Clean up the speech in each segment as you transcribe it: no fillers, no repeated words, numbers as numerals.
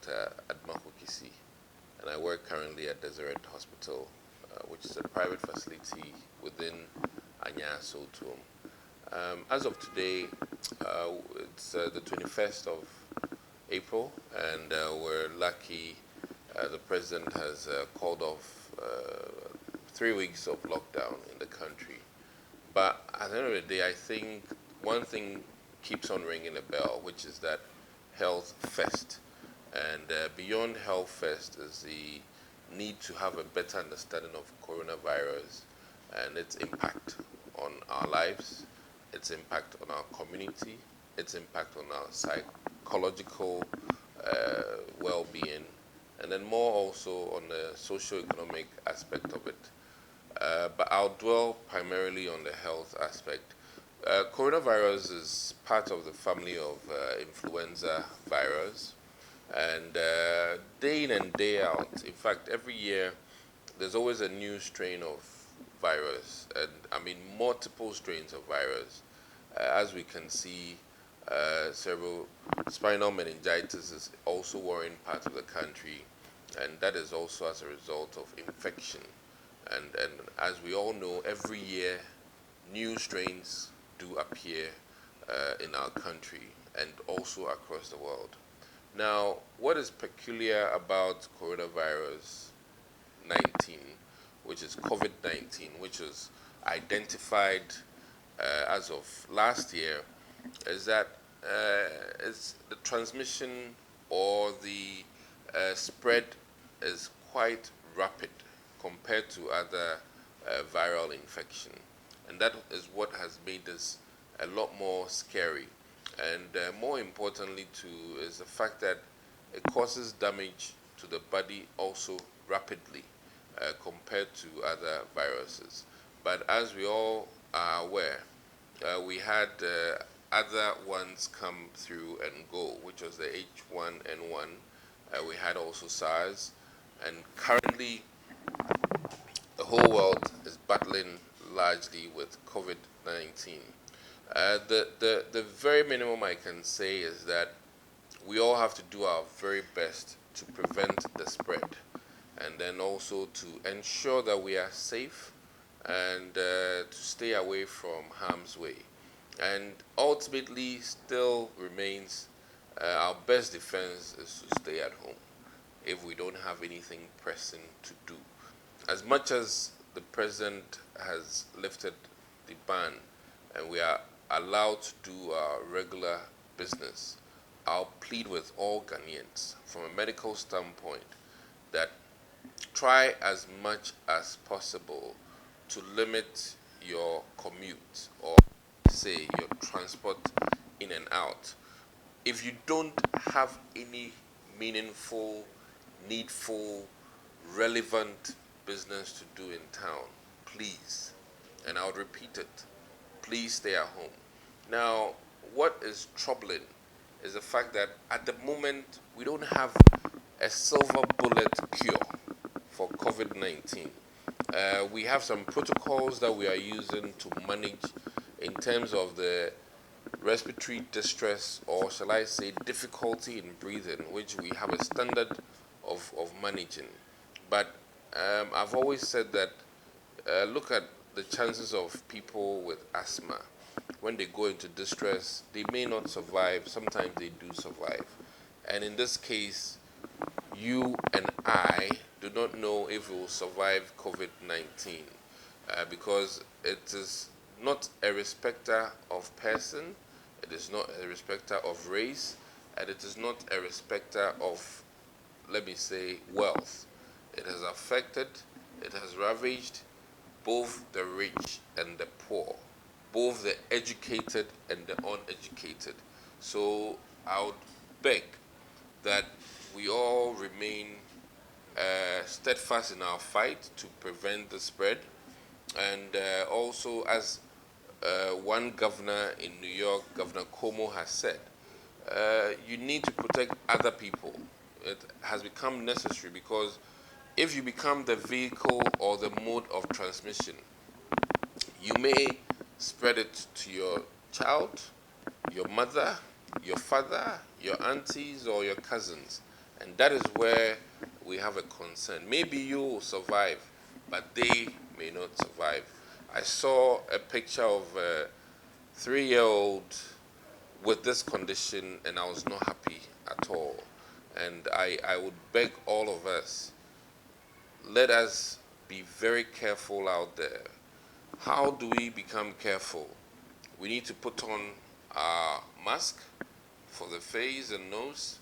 Dr. Adomako Kissi, and I work currently at Deseret Hospital, which is a private facility within Anyaa, sowutuom. As of today, it's the 21st of April, and we're lucky the president has called off 3 weeks of lockdown in the country. But at the end of the day, I think one thing keeps on ringing a bell, which is that health first. And beyond health first is the need to have a better understanding of coronavirus and its impact on our lives, its impact on our community, its impact on our psychological well-being, and then more also on the socio-economic aspect of it. But I'll dwell primarily on the health aspect. Coronavirus is part of the family of influenza virus, and day in and day out, in fact, every year there's always a new strain of virus, and I mean multiple strains of virus. As we can see, several spinal meningitis is also worrying parts of the country, and that is also as a result of infection. And as we all know, every year new strains do appear in our country and also across the world. Now, what is peculiar about coronavirus 19, which is COVID 19, which was identified as of last year, is that it's the transmission or the spread is quite rapid compared to other viral infection. And that is what has made this a lot more scary. And more importantly too is the fact that it causes damage to the body also rapidly compared to other viruses. But as we all are aware, we had other ones come through and go, which was the H1N1. We had also SARS, and currently the whole world is battling largely with COVID-19. The very minimum I can say is that we all have to do our very best to prevent the spread, and then also to ensure that we are safe and to stay away from harm's way. And ultimately still remains our best defense is to stay at home if we don't have anything pressing to do. As much as the president has lifted the ban and we are allowed to do our regular business, I'll plead with all Ghanaians from a medical standpoint that try as much as possible to limit your commute or say your transport in and out. If you don't have any meaningful, needful, relevant business to do in town, please, and I would repeat it, please stay at home. Now, what is troubling is the fact that at the moment we don't have a silver bullet cure for COVID-19. We have some protocols that we are using to manage in terms of the respiratory distress, or shall I say difficulty in breathing, which we have a standard of managing. But I've always said that look at the chances of people with asthma. When they go into distress, they may not survive. Sometimes they do survive. And in this case, you and I do not know if we will survive COVID-19 because it is not a respecter of person, it is not a respecter of race, and it is not a respecter of, let me say, wealth. It has affected, it has ravaged both the rich and the poor, both the educated and the uneducated. So I would beg that we all remain steadfast in our fight to prevent the spread. And also, as one governor in New York, Governor Cuomo, has said, you need to protect other people. It has become necessary because if you become the vehicle or the mode of transmission, you may spread it to your child, your mother, your father, your aunties, or your cousins. And that is where we have a concern. Maybe you will survive, but they may not survive. I saw a picture of a 3-year-old with this condition, and I was not happy at all. And I would beg all of us, let us be very careful out there. How do we become careful? We need to put on our mask for the face and nose.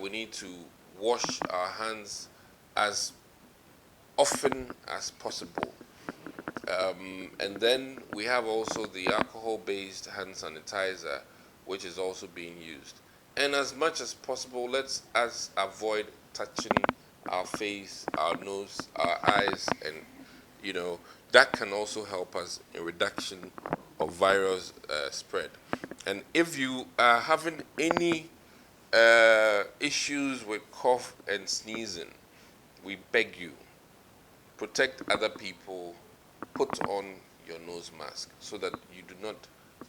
We need to wash our hands as often as possible. And then we have also the alcohol-based hand sanitizer, which is also being used. And as much as possible, let's avoid touching our face, our nose, our eyes, and that can also help us in reduction of virus spread. And if you are having any issues with cough and sneezing, we beg you, protect other people, put on your nose mask so that you do not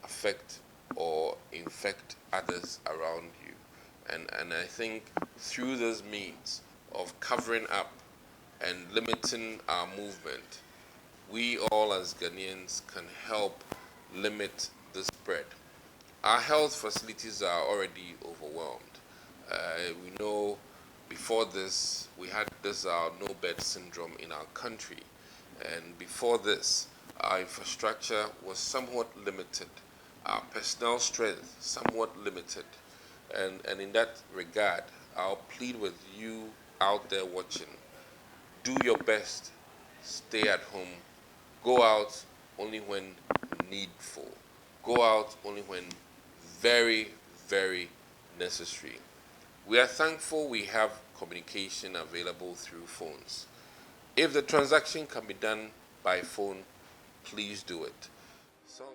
affect or infect others around you. And I think through those means of covering up and limiting our movement, we all as Ghanaians can help limit the spread. Our health facilities are already overwhelmed. We know before this, we had this no-bed syndrome in our country. And before this, our infrastructure was somewhat limited. Our personnel strength somewhat limited. And in that regard, I'll plead with you out there watching. Do your best. Stay at home. Go out only when needful. Go out only when very, very necessary. We are thankful we have communication available through phones. If the transaction can be done by phone, please do it. So